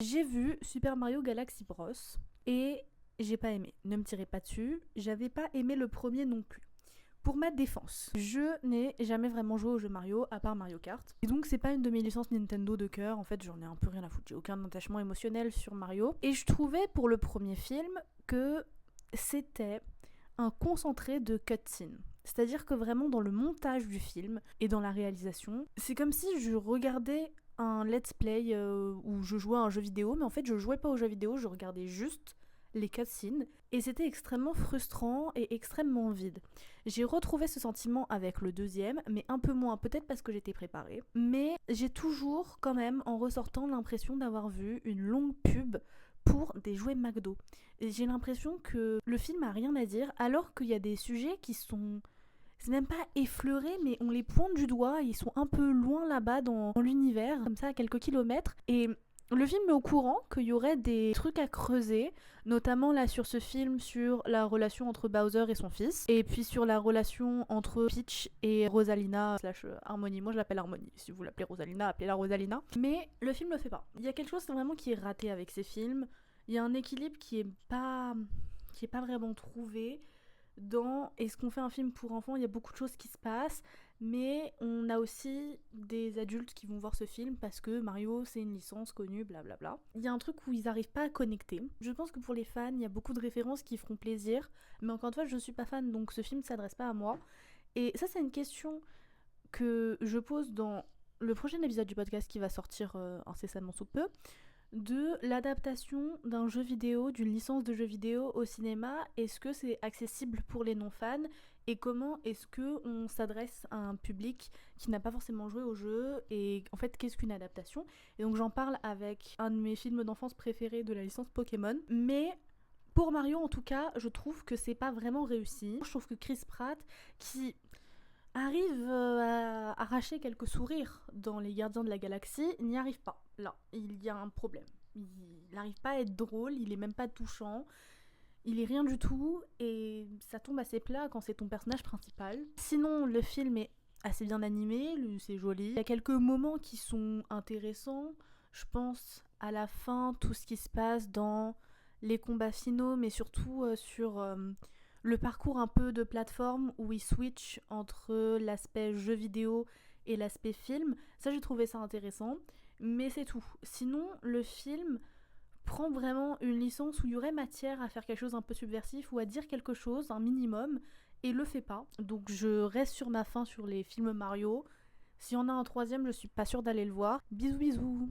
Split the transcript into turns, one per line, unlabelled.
J'ai vu Super Mario Galaxy Bros. Et j'ai pas aimé. Ne me tirez pas dessus. J'avais pas aimé le premier non plus. Pour ma défense, je n'ai jamais vraiment joué aux jeux Mario à part Mario Kart. Et donc c'est pas une de mes licences Nintendo de cœur. En fait, j'en ai un peu rien à foutre. J'ai aucun attachement émotionnel sur Mario. Et je trouvais pour le premier film que c'était un concentré de cutscenes. C'est-à-dire que vraiment dans le montage du film et dans la réalisation, c'est comme si je regardais un let's play où je jouais à un jeu vidéo, mais en fait je jouais pas au jeu vidéo, je regardais juste les cutscenes et c'était extrêmement frustrant et extrêmement vide. J'ai retrouvé ce sentiment avec le deuxième, mais un peu moins, peut-être parce que j'étais préparée. Mais j'ai toujours quand même en ressortant l'impression d'avoir vu une longue pub pour des jouets McDo. Et j'ai l'impression que le film a rien à dire, alors qu'il y a des sujets qui sont... C'est même pas effleuré, mais on les pointe du doigt, ils sont un peu loin là-bas dans l'univers, comme ça à quelques kilomètres. Et le film est au courant qu'il y aurait des trucs à creuser, notamment là sur ce film, sur la relation entre Bowser et son fils, et puis sur la relation entre Peach et Rosalina, slash Harmony. Moi je l'appelle Harmony, si vous l'appelez Rosalina, appelez-la Rosalina. Mais le film le fait pas. Il y a quelque chose vraiment qui est raté avec ces films. Il y a un équilibre qui est pas vraiment trouvé dans est-ce qu'on fait un film pour enfants. Il y a beaucoup de choses qui se passent, mais on a aussi des adultes qui vont voir ce film parce que Mario c'est une licence connue, blablabla. Il y a un truc où ils n'arrivent pas à connecter. Je pense que pour les fans, il y a beaucoup de références qui feront plaisir, mais encore une fois, je ne suis pas fan, donc ce film ne s'adresse pas à moi. Et ça, c'est une question que je pose dans le prochain épisode du podcast qui va sortir incessamment sous peu, de l'adaptation d'un jeu vidéo, d'une licence de jeu vidéo au cinéma. Est-ce que c'est accessible pour les non-fans et comment est-ce qu'on s'adresse à un public qui n'a pas forcément joué au jeu et en fait qu'est-ce qu'une adaptation. Et donc j'en parle avec un de mes films d'enfance préférés de la licence Pokémon, mais pour Mario en tout cas je trouve que c'est pas vraiment réussi. Je trouve que Chris Pratt qui arrive à arracher quelques sourires dans Les Gardiens de la Galaxie, il n'y arrive pas. Là, il y a un problème. Il n'arrive pas à être drôle, il est même pas touchant, il est rien du tout, et ça tombe assez plat quand c'est ton personnage principal. Sinon, le film est assez bien animé, c'est joli. Il y a quelques moments qui sont intéressants. Je pense à la fin, tout ce qui se passe dans les combats finaux, mais surtout sur le parcours un peu de plateforme où il switch entre l'aspect jeu vidéo et l'aspect film. Ça, j'ai trouvé ça intéressant, mais c'est tout. Sinon, le film prend vraiment une licence où il y aurait matière à faire quelque chose un peu subversif ou à dire quelque chose, un minimum, et le fait pas. Donc je reste sur ma faim sur les films Mario. S'il y en a un troisième, je suis pas sûre d'aller le voir. Bisous bisous.